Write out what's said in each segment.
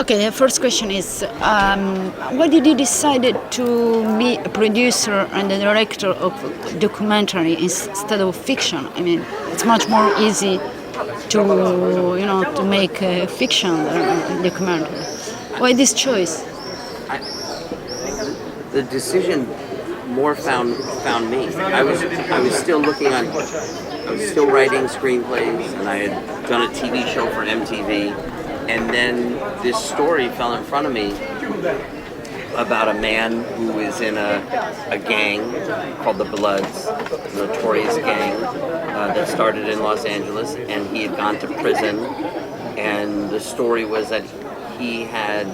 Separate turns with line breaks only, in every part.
Okay, the first question is, why did you decide to be a producer and a director of documentary instead of fiction? I mean, it's much more easy to make a fiction documentary. Why this choice?
The decision more found me. I was still I was still writing screenplays, and I had done a TV show for MTV, and then this story fell in front of me about a man who is in a gang called the Bloods, a notorious gang that started in Los Angeles, and he had gone to prison, and the story was that he had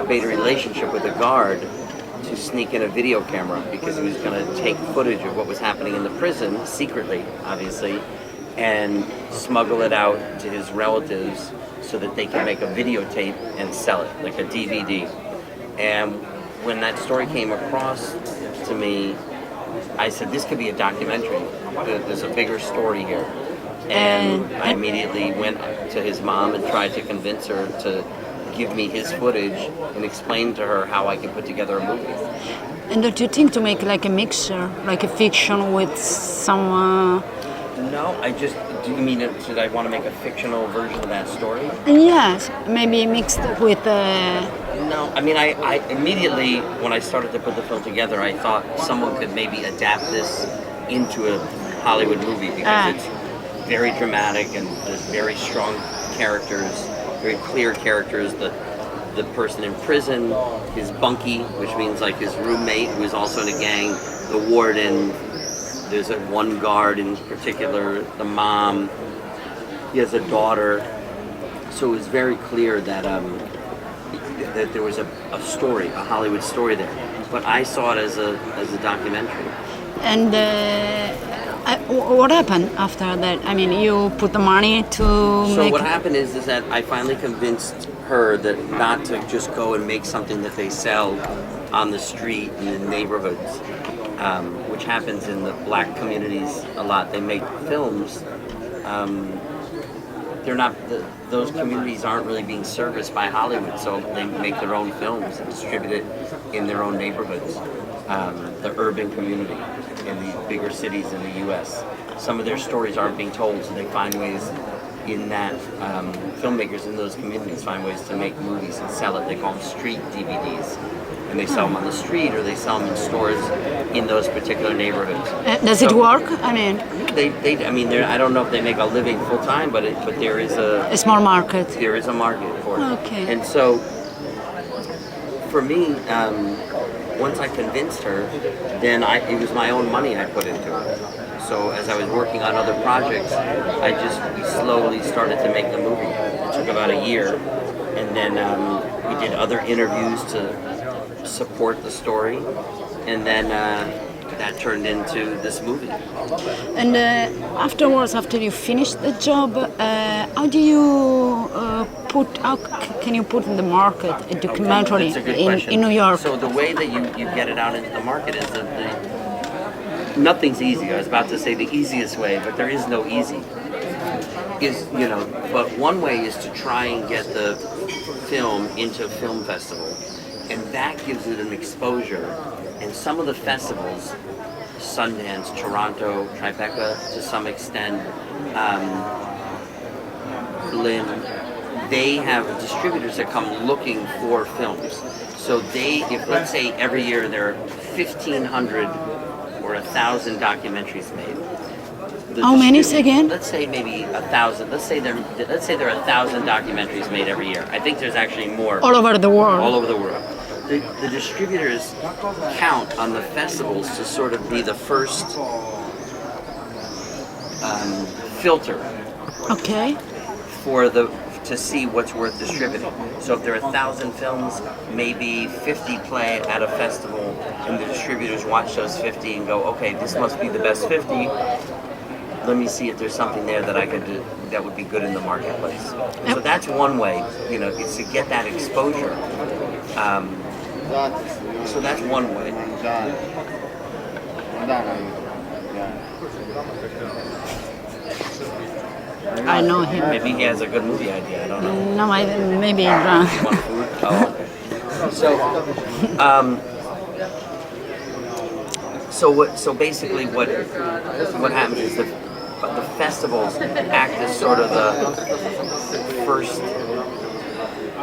made a relationship with a guard to sneak in a video camera because he was going to take footage of what was happening in the prison, secretly, obviously, and smuggle it out to his relatives so that they can make a videotape and sell it, like a DVD. And when that story came across to me, I said, this could be a documentary. There's a bigger story here. And I immediately went to his mom and tried to convince her to give me his footage and explain to her how I could put together a movie.
And don't you think to make like a mixture, like a fiction with some...
No, do you mean, should I want to make a fictional version of that story?
Yes, maybe mixed with...
No, I mean, I immediately, when I started to put the film together, I thought someone could maybe adapt this into a Hollywood movie because it's very dramatic and there's very strong characters, very clear characters. The person in prison, his bunkie, which means like his roommate who is also in a gang, the warden, there's one guard in particular, the mom, he has a daughter. So it was very clear that that there was a story, a Hollywood story there. But I saw it as a documentary.
And what happened after that? I mean, you put the money to
So what happened is that I finally convinced her that not to just go and make something that they sell on the street in the neighborhoods, which happens in the black communities a lot. They make films. They're not, those communities aren't really being serviced by Hollywood, so they make their own films and distribute it in their own neighborhoods, the urban community in the bigger cities in the U.S. Some of their stories aren't being told, so they find ways in that, filmmakers in those communities find ways to make movies and sell it. They call them street DVDs. And they sell them on the street or they sell them in stores in those particular neighborhoods.
Does it work? I mean,
I don't know if they make a living full time, but there is a
small market.
There is a market for it.
Okay.
And so, for me, once I convinced her, then it was my own money I put into it. So as I was working on other projects, we slowly started to make the movie. It took about a year, and then we did other interviews to support the story, and then that turned into this movie.
And afterwards, after you finish the job, how do you can you put in the market a documentary in New York?
So the way that you get it out into the market is that nothing's easy. I was about to say the easiest way, but there is no easy. But one way is to try and get the film into a film festival. And that gives it an exposure. And some of the festivals, Sundance, Toronto, Tribeca to some extent, Berlin, they have distributors that come looking for films. So if let's say every year there are 1,500 or 1,000 documentaries made.
How many again?
Let's say maybe 1,000. Let's say there are 1,000 documentaries made every year. I think there's actually more.
All over the world.
All over the world. The distributors count on the festivals to sort of be the first filter.
Okay.
To see what's worth distributing. So if there are 1,000 films, maybe 50 play at a festival, and the distributors watch those 50 and go, okay, this must be the best 50. Let me see if there's something there that I could do that would be good in the marketplace. So that's one way, is to get that exposure. So that's one way.
I know him.
Maybe he has a good movie idea. I don't know.
No, maybe wrong.
You want food? Oh, okay. So basically, what happens is the festivals act as sort of the first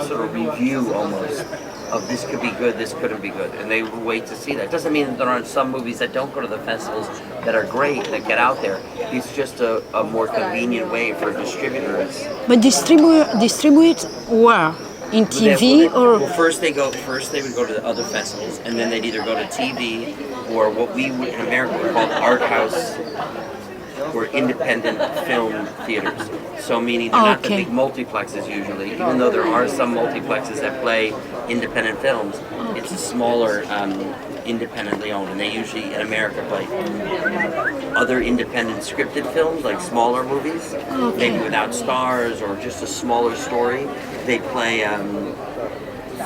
sort of review almost of this could be good, this couldn't be good, and they wait to see that. Doesn't mean that there aren't some movies that don't go to the festivals that are great, that get out there. It's just a more convenient way for distributors.
But distribute where? In TV or?
Well, first they would go to the other festivals, and then they'd either go to TV or what we in America would call art house or independent film theaters. So meaning they're not the big multiplexes usually, even though there are some multiplexes that play independent films. It's a smaller, independently owned, and they usually in America play other independent scripted films, like smaller movies, maybe without stars or just a smaller story. They play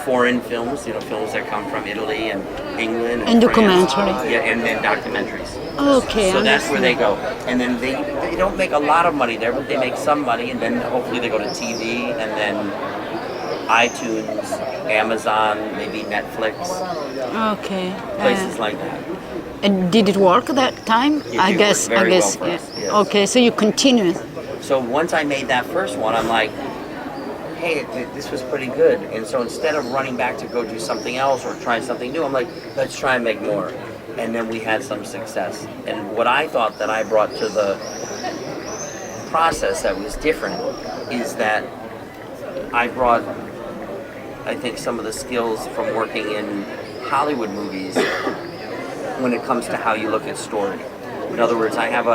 foreign films, films that come from Italy and England and
documentary.
Yeah, and then documentaries.
Okay.
So that's where they go, and then they don't make a lot of money there, but they make some money, and then hopefully they go to TV, and then iTunes, Amazon, maybe Netflix.
Okay.
Places like that.
And did it work that time? I guess.
Well for us, yes.
Okay, so you continue.
So once I made that first one, I'm like, hey, this was pretty good. And so instead of running back to go do something else or try something new, I'm like, let's try and make more. And then we had some success. And what I thought that I brought to the process that was different is that I brought, I think, some of the skills from working in Hollywood movies when it comes to how you look at story. In other words, I have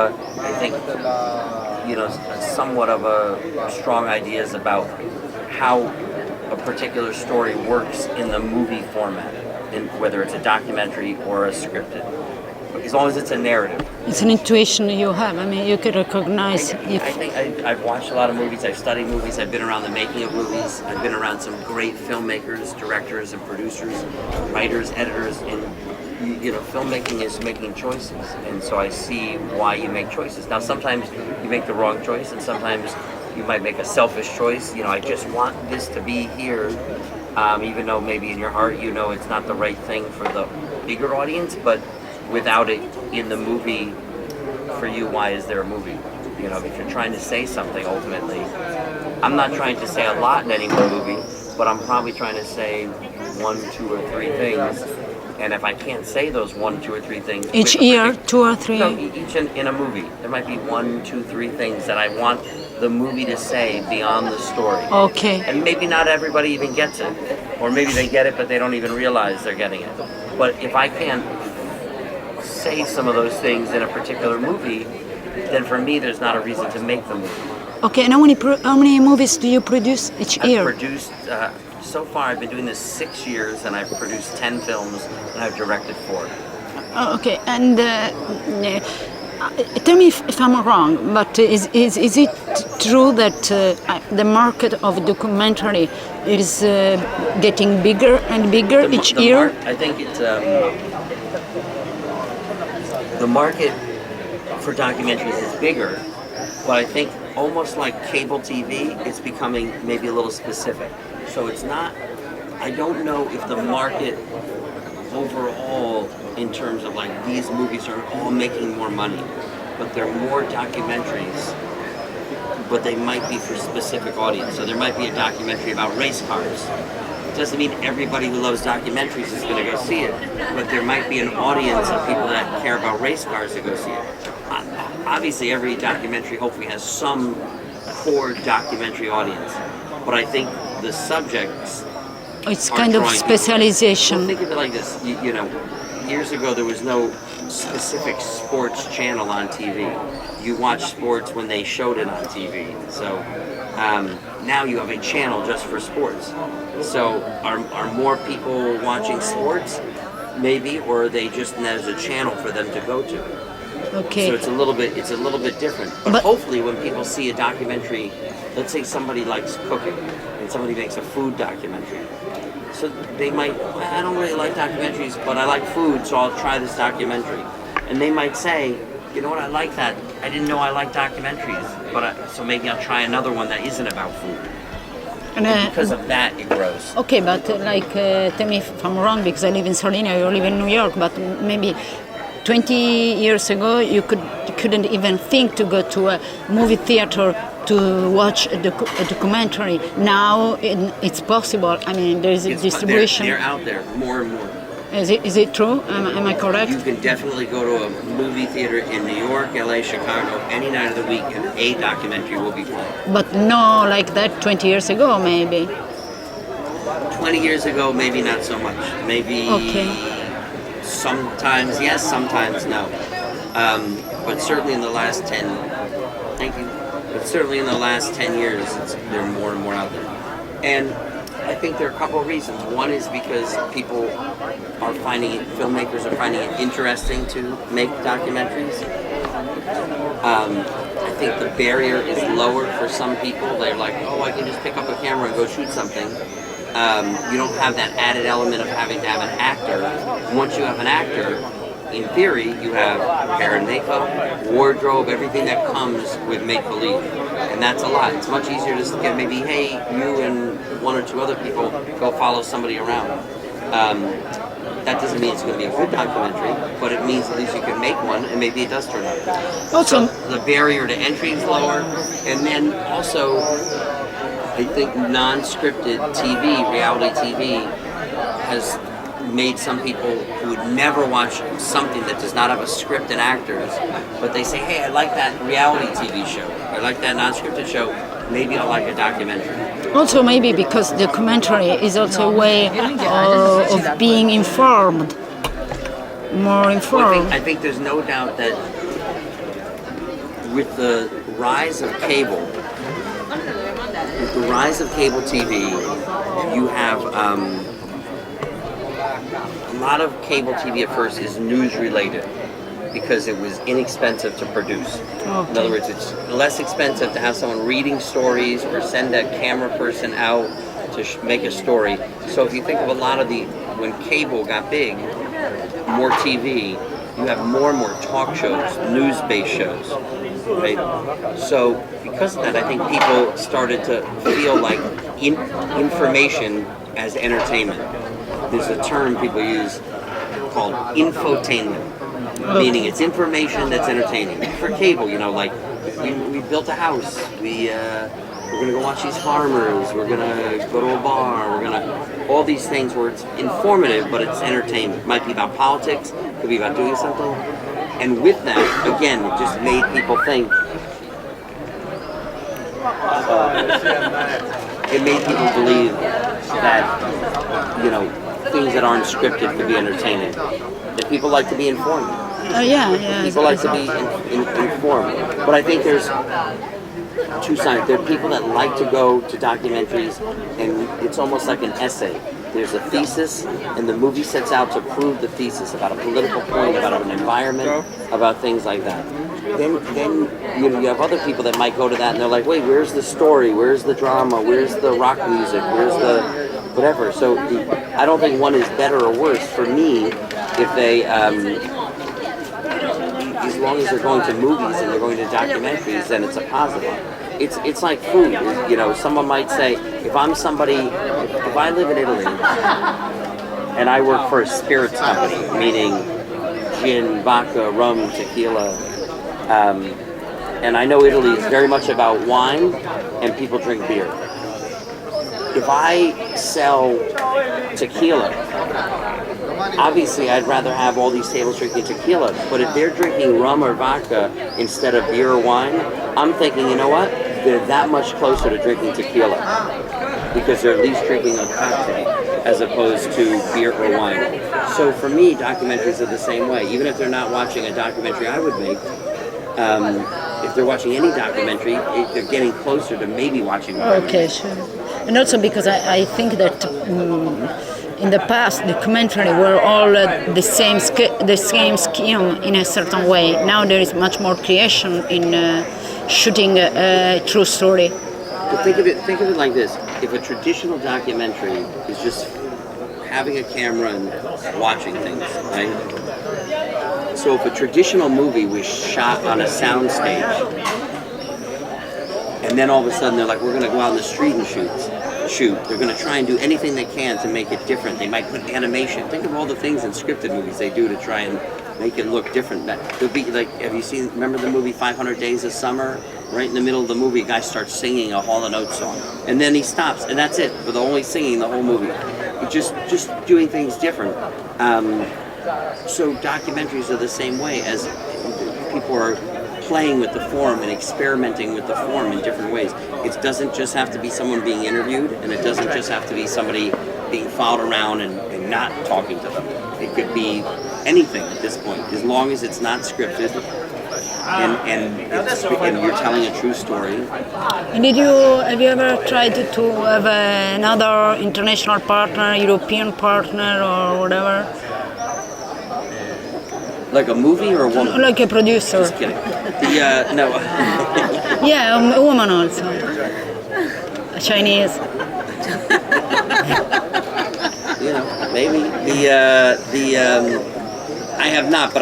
somewhat of a strong ideas about how a particular story works in the movie format, whether it's a documentary or a scripted, as long as it's a narrative.
It's an intuition you have. I mean, you can recognize.
I think I've watched a lot of movies. I've studied movies. I've been around the making of movies. I've been around some great filmmakers, directors, and producers, writers, editors, and filmmaking is making choices, and so I see why you make choices. Now, sometimes you make the wrong choice, and sometimes you might make a selfish choice. I just want this to be here, even though maybe in your heart it's not the right thing for the bigger audience, but without it in the movie, for you, why is there a movie? If you're trying to say something, ultimately, I'm not trying to say a lot in any one movie, but I'm probably trying to say 1, 2, or 3 things. And if I can't say those 1, 2, or 3 things
each year, 2 or 3.
No, each in a movie, there might be 1, 2, 3 things that I want the movie to say beyond the story.
Okay.
And maybe not everybody even gets it, or maybe they get it but they don't even realize they're getting it. But if I can't say some of those things in a particular movie, then for me there's not a reason to make the movie.
Okay. And how many movies do you produce each year?
I've produced. So far, I've been doing this 6 years, and I've produced 10 films, and I've directed 4.
Okay, and tell me if I'm wrong, but is it true that the market of documentary is getting bigger and bigger each year?
I think it's the market for documentaries is bigger, but I think almost like cable TV, it's becoming maybe a little specific. So it's not, I don't know if the market overall, in terms of like these movies are all making more money, but there are more documentaries, but they might be for specific audience. So there might be a documentary about race cars. It doesn't mean everybody who loves documentaries is going to go see it, but there might be an audience of people that care about race cars to go see it. Obviously, every documentary hopefully has some core documentary audience, but I think the subjects.
It's kind of specialization.
Well, think of it like this. Years ago there was no specific sports channel on TV. You watched sports when they showed it on TV. So now you have a channel just for sports. So are more people watching sports? Maybe, or are they just there's a channel for them to go to?
Okay.
So it's a little bit different. But hopefully when people see a documentary, let's say somebody likes cooking and somebody makes a food documentary. So they might, I don't really like documentaries, but I like food, so I'll try this documentary. And they might say, you know what, I like that I didn't know I liked documentaries, so maybe I'll try another one that isn't about food. And because of that, it grows.
Okay, but tell me if I'm wrong, because I live in Sardinia, you live in New York, but maybe 20 years ago you couldn't even think to go to a movie theater to watch a documentary. Now it's possible. I mean, there's a distribution.
They're out there more and more.
Is it true? Am I correct?
You can definitely go to a movie theater in New York, LA, Chicago, any night of the week, and a documentary will be playing.
But no like that 20 years ago, maybe.
20 years ago, maybe not so much. Maybe sometimes yes, sometimes no. But certainly in the last 10, thank you. But certainly in the last 10 years, there are more and more out there. And I think there are a couple of reasons. One is because filmmakers are finding it interesting to make documentaries. I think the barrier is lower for some people. They're like, oh, I can just pick up a camera and go shoot something. You don't have that added element of having to have an actor. Once you have an actor, in theory, you have hair and makeup, wardrobe, everything that comes with make-believe. And that's a lot. It's much easier to get maybe, hey, you and one or two other people go follow somebody around. That doesn't mean it's going to be a good documentary, but it means at least you can make one, and maybe it does turn out good.
Also,
so the barrier to entry is lower, and then also, I think non-scripted TV, reality TV, has made some people who would never watch something that does not have a script and actors, but they say, hey, I like that reality TV show, I like that non-scripted show, maybe I'll like a documentary.
Also maybe because documentary is also a way of being informed, more informed.
Well, I think there's no doubt that with the rise of cable TV, you have a lot of cable TV at first is news related because it was inexpensive to produce.
Okay.
In other words, it's less expensive to have someone reading stories or send a camera person out to make a story. So if you think of a lot of when cable got big, more TV, you have more and more talk shows, news-based shows, right? So because of that, I think people started to feel like information as entertainment. There's a term people use called infotainment, meaning it's information that's entertaining. For cable, like we built a house, we're gonna go watch these farmers, we're gonna go to a bar, all these things where it's informative, but it's entertainment. It might be about politics, it could be about doing something. And with that, again, it just made people think. It made people believe that, things that aren't scripted could be entertaining. That people like to be informed. People like to be informed. But I think there's two sides. There are people that like to go to documentaries, and it's almost like an essay. There's a thesis, and the movie sets out to prove the thesis about a political point, about an environment, about things like that. Then you have other people that might go to that, and they're like, wait, where's the story? Where's the drama? Where's the rock music? Where's the whatever? So I don't think one is better or worse. For me, if they, as long as they're going to movies and they're going to documentaries, then it's a positive. It's like food. Someone might say, if I live in Italy and I work for a spirits company, meaning gin, vodka, rum, tequila, and I know Italy is very much about wine and people drink beer. If I sell tequila, obviously I'd rather have all these tables drinking tequila, but if they're drinking rum or vodka instead of beer or wine, I'm thinking, you know what? They're that much closer to drinking tequila because they're at least drinking a cocktail as opposed to beer or wine. So for me, documentaries are the same way. Even if they're not watching a documentary I would make, if they're watching any documentary, they're getting closer to maybe watching one.
Okay, sure. And also because I think that in the past, documentary were all the same scheme in a certain way. Now there is much more creation in shooting a true story.
But think of it like this: if a traditional documentary is just having a camera and watching things, right? So if a traditional movie was shot on a soundstage, and then all of a sudden they're like, we're going to go out in the street and shoot. They're going to try and do anything they can to make it different. They might put animation. Think of all the things in scripted movies they do to try and make it look different. There'll be like, remember the movie 500 Days of Summer? Right in the middle of the movie, a guy starts singing a Hall & Oates song, and then he stops, and that's it. But only singing the whole movie. Just doing things different. So documentaries are the same way, as people are playing with the form and experimenting with the form in different ways. It doesn't just have to be someone being interviewed, and it doesn't just have to be somebody being followed around and not talking to them. It could be anything at this point, as long as it's not scripted and you're telling a true story.
And have you ever tried to have another international partner, European partner, or whatever?
Like a movie or a woman?
Like a producer.
Just kidding. No.
Yeah, a woman also. A Chinese.
Maybe I have not, but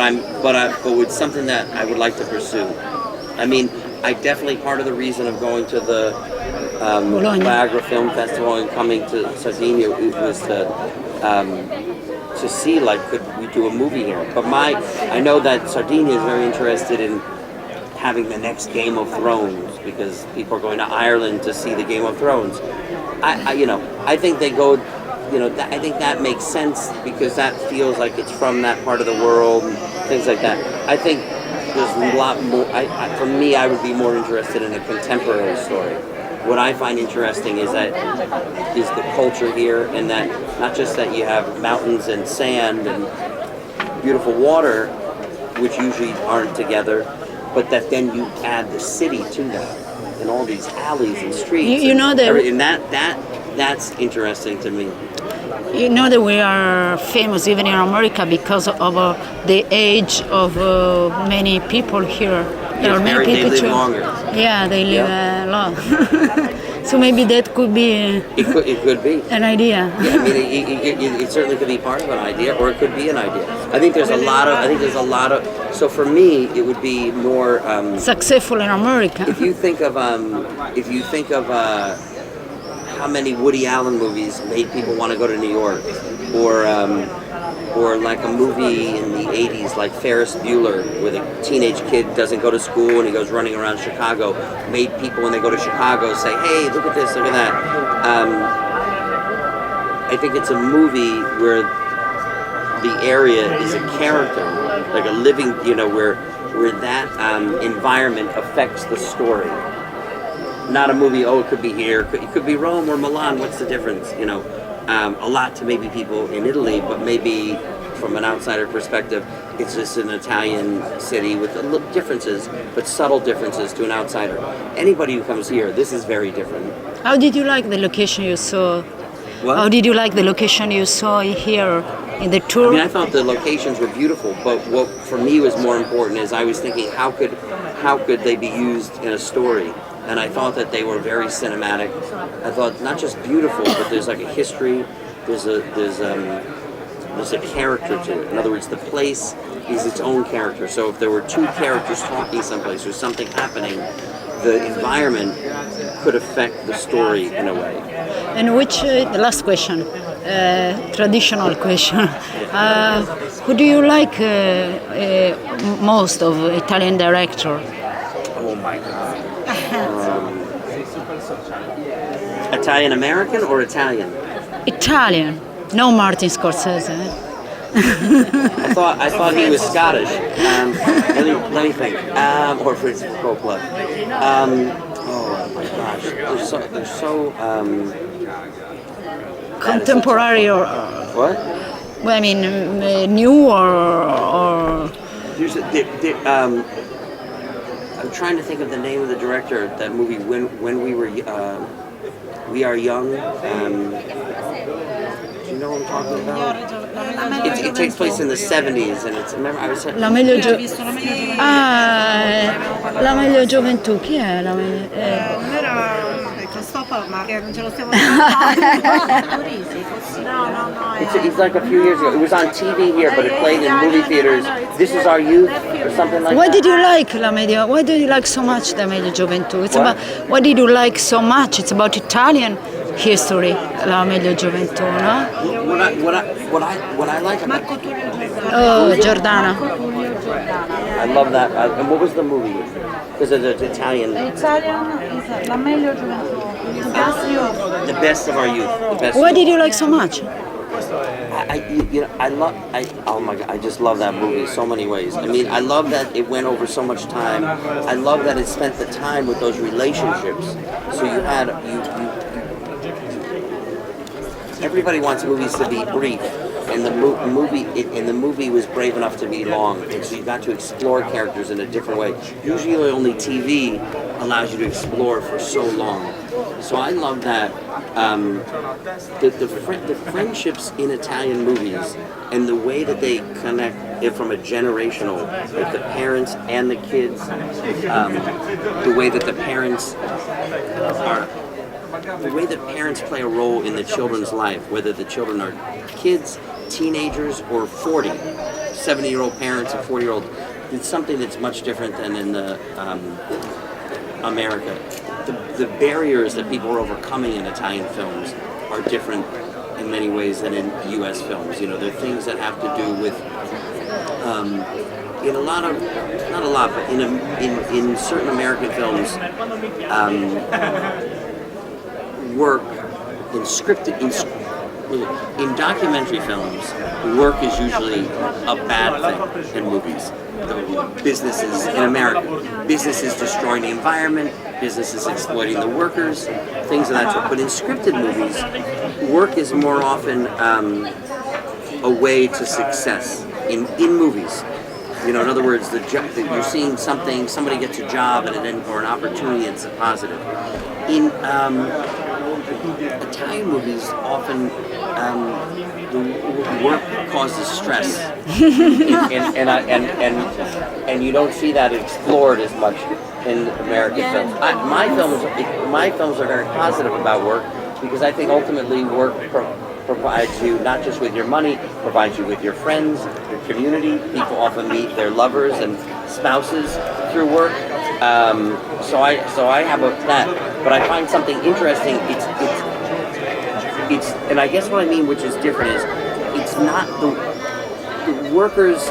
it's something that I would like to pursue. I mean, I definitely, part of the reason of going to the Niagara Film Festival and coming to Sardinia was to see, like, could we do a movie here? But I know that Sardinia is very interested in having the next Game of Thrones, because people are going to Ireland to see the Game of Thrones. I think they go. I think that makes sense, because that feels like it's from that part of the world and things like that. I think there's a lot more. For me, I would be more interested in a contemporary story. What I find interesting is the culture here, and that not just that you have mountains and sand and beautiful water, which usually aren't together, but that then you add the city to that, and all these alleys and streets. That's interesting to me.
You know that we are famous even in America because of the age of many people here.
There are many people they live longer.
Yeah, they live a lot. So maybe that could be.
It could be
an idea.
Yeah, I mean, it certainly could be part of an idea, or it could be an idea. I think there's a lot of. So for me, it would be more
successful in America.
If you think of how many Woody Allen movies made people want to go to New York, or like a movie in the 80s like Ferris Bueller, where the teenage kid doesn't go to school and he goes running around Chicago, made people when they go to Chicago say, hey, look at this, look at that. I think it's a movie where the area is a character, like a living, where that environment affects the story. Not a movie, it could be here, it could be Rome or Milan, what's the difference, a lot to maybe people in Italy, but maybe from an outsider perspective, it's just an Italian city with differences, but subtle differences to an outsider. Anybody who comes here, this is very different.
How did you like the location you saw?
What?
How did you like the location you saw here in the tour?
I mean, I thought the locations were beautiful, but what for me was more important is I was thinking, how could they be used in a story? And I thought that they were very cinematic. I thought not just beautiful, but there's like a history. There's a character to it. In other words, the place is its own character. So if there were two characters talking someplace or something happening, the environment could affect the story in a way.
And the last question, traditional question. Who do you like most of Italian director?
Oh my God. Italian American or Italian?
Italian. No Martin Scorsese.
I thought he was Scottish. Let me think. Or Fritz Coppola. Oh my gosh, they're so
contemporary or
what?
Well, I mean, new or.
I'm trying to think of the name of the director of that movie. When we were, We Are Young. Do you know what I'm talking about? It takes place in the 70s, and it's. Remember, I was.
La meglio la meglio gioventù, chi è la meglio?
Non era stop, ma che non ce lo stiamo guardando.
It's like a few years ago. It was on TV here, but it played in movie theaters. This is Our Youth, or something like
Why
that.
did you like La Meglio? Why do you like so much La Meglio Gioventù? It's about, why did you like so much? It's about Italian history, La Meglio Gioventù, no?
What I like about
Oh, Giordana.
I love that. And what was the movie? Because it's Italian.
Italian is La Meglio Gioventù.
The best of our youth. The best.
Why did you like so much?
Oh my God, I just love that movie in so many ways. I mean, I love that it went over so much time. I love that it spent the time with those relationships. So you had everybody wants movies to be brief, and the movie was brave enough to be long, and so you got to explore characters in a different way. Usually, only TV allows you to explore for so long. So I love that the friendships in Italian movies and the way that they connect it from a generational, like the parents and the kids, the way that the parents are. The way that parents play a role in the children's life, whether the children are kids, teenagers, or 70-year-old parents and 40-year-old, it's something that's much different than in the America. The barriers that people are overcoming in Italian films are different in many ways than in U.S. films. You know, there are things that have to do with, in a lot of, not a lot, but in certain American films, work in scripted in documentary films, work is usually a bad thing in movies. The businesses in America, businesses destroying the environment, businesses exploiting the workers, things of that sort. But in scripted movies, work is more often a way to success in movies. You know, in other words, you're seeing something, somebody gets a job and or an opportunity, it's a positive. In Italian movies, often the work causes stress, and you don't see that explored as much in American films. My films are very positive about work because I think ultimately work provides you not just with your money, provides you with your friends, your community. People often meet their lovers and spouses through work. So I have that, but I find something interesting. It's, and I guess what I mean, which is different, is it's not the workers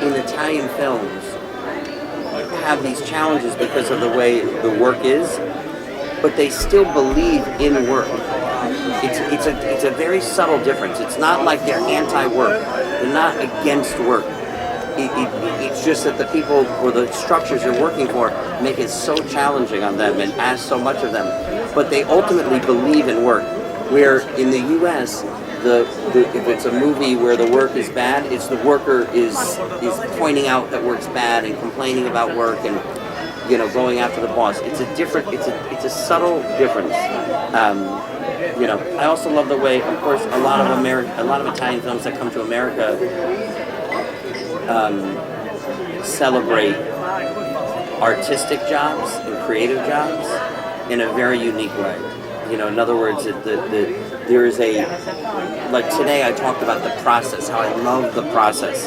in Italian films have these challenges because of the way the work is, but they still believe in work. It's a very subtle difference. It's not like they're anti-work. They're not against work. It's just that the people or the structures you're working for make it so challenging on them and ask so much of them. But they ultimately believe in work. Where in the U.S., if it's a movie where the work is bad, it's the worker is pointing out that work's bad and complaining about work and going after the boss. It's a subtle difference. I also love the way, of course, a lot of Italian films that come to America celebrate artistic jobs and creative jobs in a very unique way. In other words, there is like today I talked about the process, how I love the process.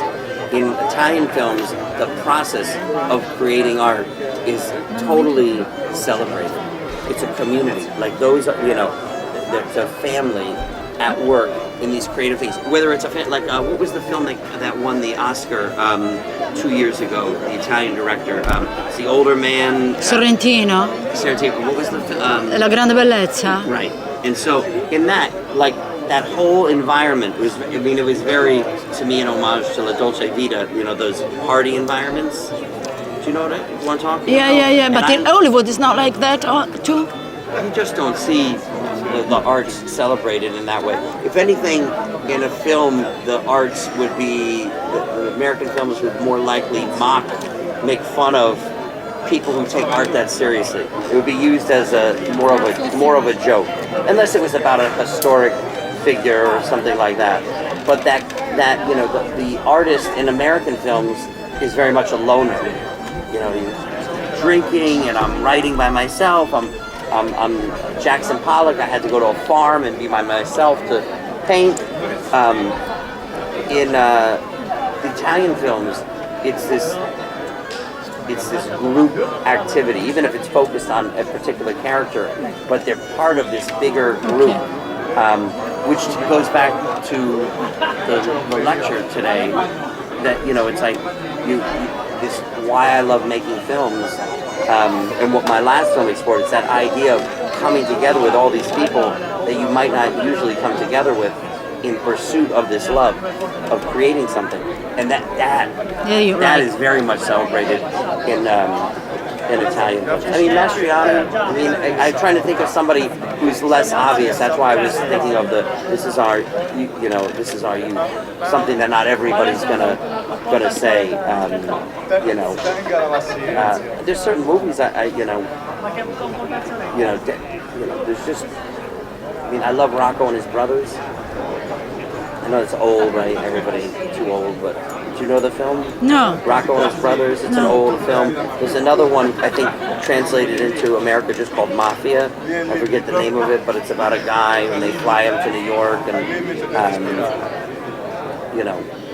In Italian films, the process of creating art is totally celebrated. It's a community. Like those, it's a family at work in these creative things. Whether it's what was the film that won the Oscar 2 years ago? The Italian director, it's the older man.
Sorrentino.
What was the film?
La Grande Bellezza.
Right. And so in that, that whole environment was, it was very, to me, an homage to La Dolce Vita. Those party environments. Do you know what I want to talk about?
Yeah. But in Hollywood, it's not like that too.
You just don't see the arts celebrated in that way. If anything, in a film, the arts would be, the American films would more likely make fun of people who take art that seriously. It would be used as more of a joke, unless it was about a historic figure or something like that. But that you know, the artist in American films is very much a loner. You know, he's drinking and I'm writing by myself. I'm Jackson Pollock. I had to go to a farm and be by myself to paint. In Italian films, it's this group activity, even if it's focused on a particular character, but they're part of this bigger group, which goes back to the lecture today. That, you know, it's like this why I love making films, and what my last film explored. It's that idea of coming together with all these people that you might not usually come together with in pursuit of this love of creating something, and that is very much celebrated in Italian films. I mean, Mastriani. I mean, I'm trying to think of somebody who's less obvious. That's why I was thinking of this is our youth, something that not everybody's gonna say. There's certain movies there's just. I mean, I love Rocco and his brothers. I know it's old, right? Everybody too old, but do you know the film?
No.
Rocco and his brothers. It's an old film. There's another one I think translated into America just called Mafia. I forget the name of it, but it's about a guy and they fly him to New York and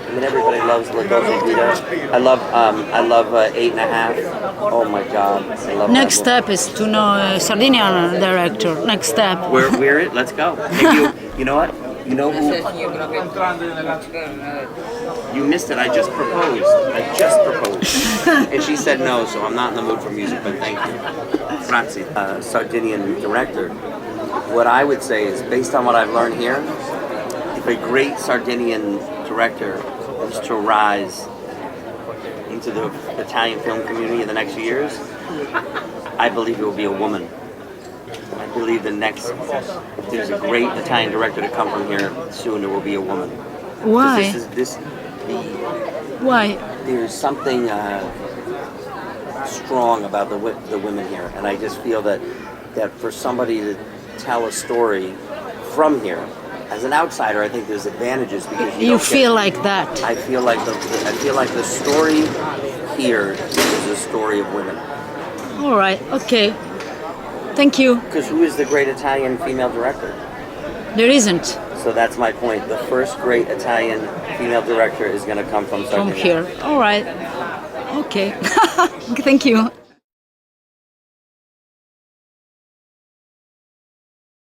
I mean, everybody loves La Dolce Vita. I love 8.5. Oh my God, I love.
Next step is to know a Sardinian director. Next step.
We're it. Let's go. You know what? You know who? You missed it. I just proposed. And she said no, so I'm not in the mood for music, but thank you. Grazie. Sardinian director. What I would say is, based on what I've learned here, if a great Sardinian director is to rise into the Italian film community in the next few years, I believe it will be a woman. I believe if there's a great Italian director to come from here soon, it will be a woman.
Why? Why?
There's something strong about the women here, and I just feel that for somebody to tell a story from here, as an outsider, I think there's advantages because
you feel like that.
I feel like the story here is a story of women.
All right. Okay. Thank you.
Because who is the great Italian female director?
There isn't.
So that's my point. The first great Italian female director is going to come from Sardinia.
From here. All right. Okay. Thank you.